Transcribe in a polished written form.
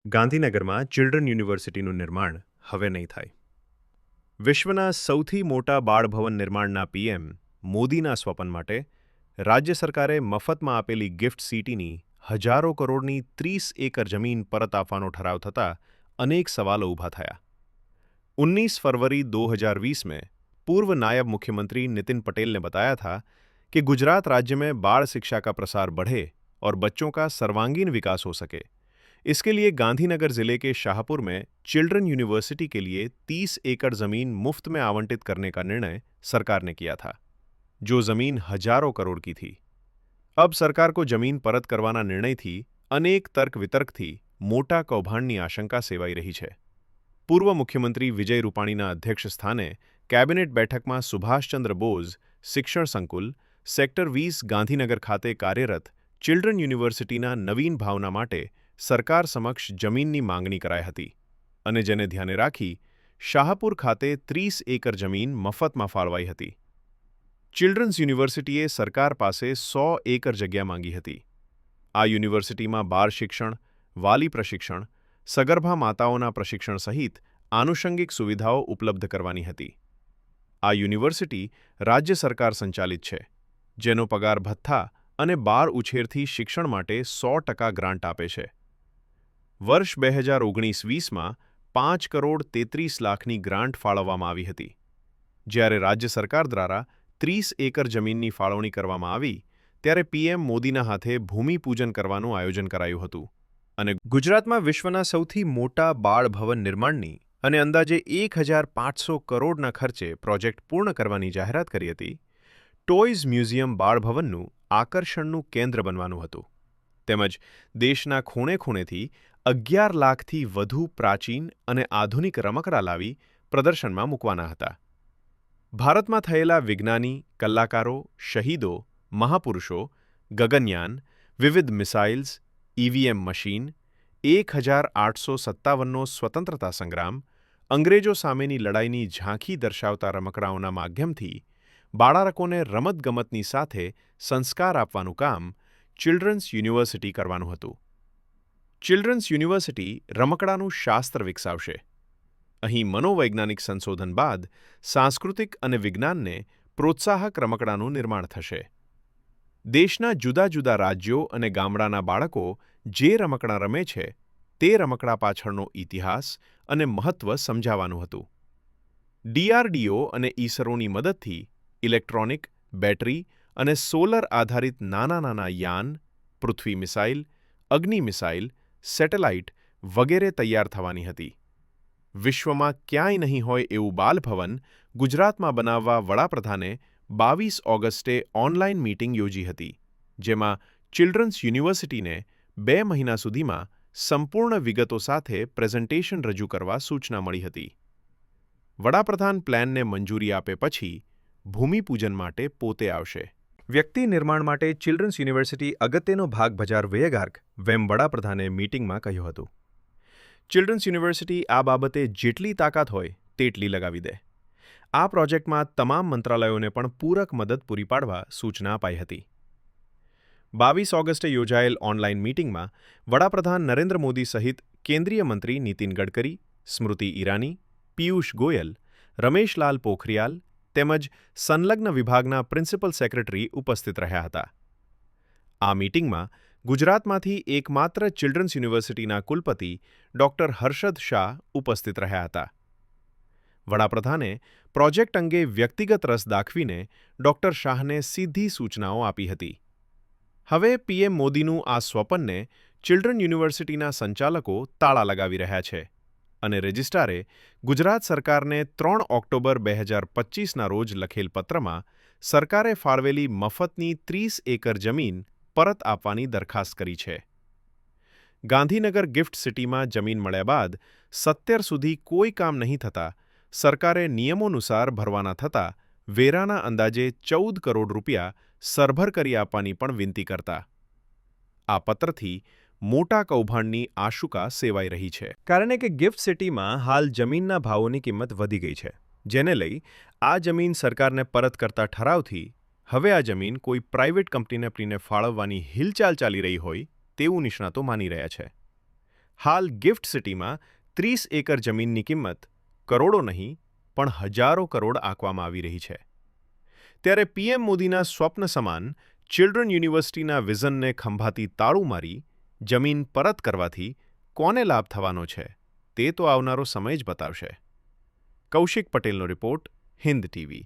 ગાંધીનગરમાં ચિલ્ડ્રન યુનિવર્સિટીનું નિર્માણ હવે નહીં થાય. વિશ્વના સૌથી મોટા બાળભવન નિર્માણના પીએમ મોદીના સ્વપ્ન માટે રાજ્ય સરકારે મફતમાં આપેલી ગિફ્ટ સિટીની હજારો કરોડની 30 એકર જમીન પરત આપવાનો ઠરાવ થતાં અનેક સવાલો ઊભા થયા. 19 फरवरी 2020 में पूर्व नायब मुख्यमंत्री नितिन पटेल ने बताया था कि गुजरात राज्य में बाल शिक्षा का प्रसार बढ़े और बच्चों का सर्वांगीण विकास हो सके. इसके लिए गांधीनगर जिले के शाहपुर में चिल्ड्रन यूनिवर्सिटी के लिए 30 एकड़ जमीन मुफ्त में आवंटित करने का निर्णय सरकार ने किया था, जो जमीन हजारों करोड़ की थी. अब सरकार को जमीन परत करवाना निर्णयથી अनेक तर्क वितर्कથી મોટા કૌભાંડની આશંકા સેવાઈ રહી છે. પૂર્વ મુખ્યમંત્રી વિજય રૂપાણીના અધ્યક્ષ સ્થાને કેબિનેટ બેઠકમાં સુભાષચંદ્ર બોઝ શિક્ષણ સંકુલ સેક્ટર 20 ગાંધીનગર ખાતે કાર્યરત ચિલ્ડ્રન યુનિવર્સિટીના નવીન ભાવના માટે સરકાર સમક્ષ જમીનની માંગણી કરાઈ હતી અને જેને ધ્યાને રાખી શાહપુર ખાતે 30 એકર જમીન મફતમાં ફાળવાઈ હતી. ચિલ્ડ્રન્સ યુનિવર્સિટીએ સરકાર પાસે 100 એકર જગ્યા માંગી હતી. આ યુનિવર્સિટીમાં બાળ શિક્ષણ, વાલી પ્રશિક્ષણ, સગર્ભા માતાઓના પ્રશિક્ષણ સહિત આનુષંગિક સુવિધાઓ ઉપલબ્ધ કરવાની હતી. આ યુનિવર્સિટી રાજ્ય સરકાર સંચાલિત છે, જેનો પગાર ભથ્થા અને બાળ ઉછેરથી શિક્ષણ માટે 100% ગ્રાન્ટ આપે છે. વર્ષ 2019-20માં 5 કરોડ 33 લાખની ગ્રાન્ટ ફાળવવામાં આવી હતી. જ્યારે રાજ્ય સરકાર દ્વારા 30 એકર જમીનની ફાળવણી કરવામાં આવી ત્યારે પીએમ મોદીના હાથે ભૂમિપૂજન કરવાનું આયોજન કરાયું હતું અને ગુજરાતમાં વિશ્વના સૌથી મોટા બાળ ભવન નિર્માણની અને અંદાજે 1500 કરોડના ખર્ચે પ્રોજેક્ટ પૂર્ણ કરવાની જાહેરાત કરી હતી. ટોયઝ મ્યુઝિયમ બાળ ભવનનું આકર્ષણનું કેન્દ્ર બનવાનું હતું તેમજ દેશના ખૂણે ખૂણેથી 11 લાખથી વધુ પ્રાચીન અને આધુનિક રમકડા લાવી પ્રદર્શનમાં મૂકવાના હતા. ભારતમાં થયેલા વિજ્ઞાની, કલાકારો, શહીદો, મહાપુરુષો, ગગનયાન, વિવિધ મિસાઇલ્સ, ઈવીએમ મશીન, 1857નો સ્વતંત્રતા સંગ્રામ, અંગ્રેજો સામેની લડાઈની ઝાંખી દર્શાવતા રમકડાઓના માધ્યમથી બાળકોને રમતગમતની સાથે સંસ્કાર આપવાનું કામ ચિલ્ડ્રન્સ યુનિવર્સિટી કરવાનું હતું. ચિલ્ડ્રન્સ યુનિવર્સિટી રમકડાનું શાસ્ત્ર વિકસાવશે. અહીં મનોવૈજ્ઞાનિક સંશોધન બાદ સાંસ્કૃતિક અને વિજ્ઞાનને પ્રોત્સાહક રમકડાનું નિર્માણ થશે. દેશના જુદા જુદા રાજ્યો અને ગામડાના બાળકો જે રમકડા રમે છે તે રમકડા પાછળનો ઇતિહાસ અને મહત્વ સમજાવવાનું હતું. ડીઆરડીઓ અને ઈસરોની મદદથી ઇલેક્ટ્રોનિક, બેટરી અને સોલર આધારિત નાના નાના યાન, પૃથ્વી મિસાઇલ, અગ્નિ મિસાઇલ, સેટેલાઇટ વગેરે તૈયાર થવાની હતી. વિશ્વમાં ક્યાંય નહીં હોય એવું બાલભવન ગુજરાતમાં બનાવવા વડાપ્રધાને 22 ઓગસ્ટે ઓનલાઈન મીટિંગ યોજી હતી, જેમાં ચિલ્ડ્રન્સ યુનિવર્સિટીને 2 મહિના સુધીમાં સંપૂર્ણ વિગતો સાથે પ્રેઝન્ટેશન રજૂ કરવા સૂચના મળી હતી. વડાપ્રધાન પ્લાનને મંજૂરી આપે પછી ભૂમિપૂજન માટે પોતે આવશે. વ્યક્તિ નિર્માણ માટે ચિલ્ડ્રન્સ યુનિવર્સિટી અગત્યનો ભાગ ભજવેગાર્ક વેમ વડાપ્રધાને મીટિંગમાં કહ્યું હતું. ચિલ્ડ્રન્સ યુનિવર્સિટી આ બાબતે જેટલી તાકાત હોય તેટલી લગાવી દે. આ પ્રોજેક્ટમાં તમામ મંત્રાલયોને પણ પૂરક મદદ પૂરી પાડવા સૂચના અપાઈ હતી. 22 ઓગસ્ટે યોજાયેલ ઓનલાઈન મીટિંગમાં વડાપ્રધાન નરેન્દ્ર મોદી સહિત કેન્દ્રીય મંત્રી નીતિન ગડકરી, સ્મૃતિ ઈરાની, પિયુષ ગોયલ, રમેશલાલ પોખરિયાલ તેમજ સંલગ્ન વિભાગના પ્રિન્સિપલ સેક્રેટરી ઉપસ્થિત રહ્યા હતા. આ મીટિંગમાં ગુજરાતમાંથી એકમાત્ર ચિલ્ડ્રન્સ યુનિવર્સિટીના કુલપતિ ડોક્ટર હર્ષદ શાહ ઉપસ્થિત રહ્યા હતા. વડાપ્રધાને પ્રોજેક્ટ અંગે વ્યક્તિગત રસ દાખવીને ડોક્ટર શાહને સીધી સૂચનાઓ આપી હતી. હવે પીએમ મોદીનું આ સ્વપ્નને ચિલ્ડ્રન યુનિવર્સિટીના સંચાલકો તાળા લગાવી રહ્યા છે અને રજિસ્ટ્રારે ગુજરાત સરકારને 3 ઓક્ટોબર 2025ના રોજ લખેલ પત્રમાં સરકારે ફાળવેલી મફતની 30 એકર જમીન પરત આપવાની દરખાસ્ત કરી છે. ગાંધીનગર ગિફ્ટ સિટીમાં જમીન મળ્યા બાદ 70 સુધી કોઈ કામ નહીં થતાં સરકારે નિયમોનુસાર ભરવાના થતાં વેરાના અંદાજે 14 કરોડ રૂપિયા સરભર કરી આપવાની પણ વિનંતી કરતા આ પત્રથી મોટા કૌભાંડની આશંકા સેવાઈ રહી છે. કારણ કે ગિફ્ટ સિટીમાં હાલ જમીનના ભાવોની કિંમત વધી ગઈ છે, જેને લઈ આ જમીન સરકારને પરત કરતા ઠરાવથી હવે આ જમીન કોઈ પ્રાઇવેટ કંપનીને ફાળવવાની હિલચાલ ચાલી રહી હોય તેવું નિષ્ણાતો માની રહ્યા છે. હાલ ગિફ્ટ સિટીમાં 30 એકર જમીનની કિંમત કરોડો નહીં પણ હજારો કરોડ આંકવામાં આવી રહી છે. ત્યારે પીએમ મોદીના સ્વપ્ન સમાન ચિલ્ડ્રન યુનિવર્સિટીના વિઝનને ખંભાતી તાળું મારી જમીન પરત કરવાથી કોને લાભ થવાનો છે તે તો આવનારો સમય જ બતાવશે. કૌશિક પટેલનો રિપોર્ટ, હિન્દ ટીવી.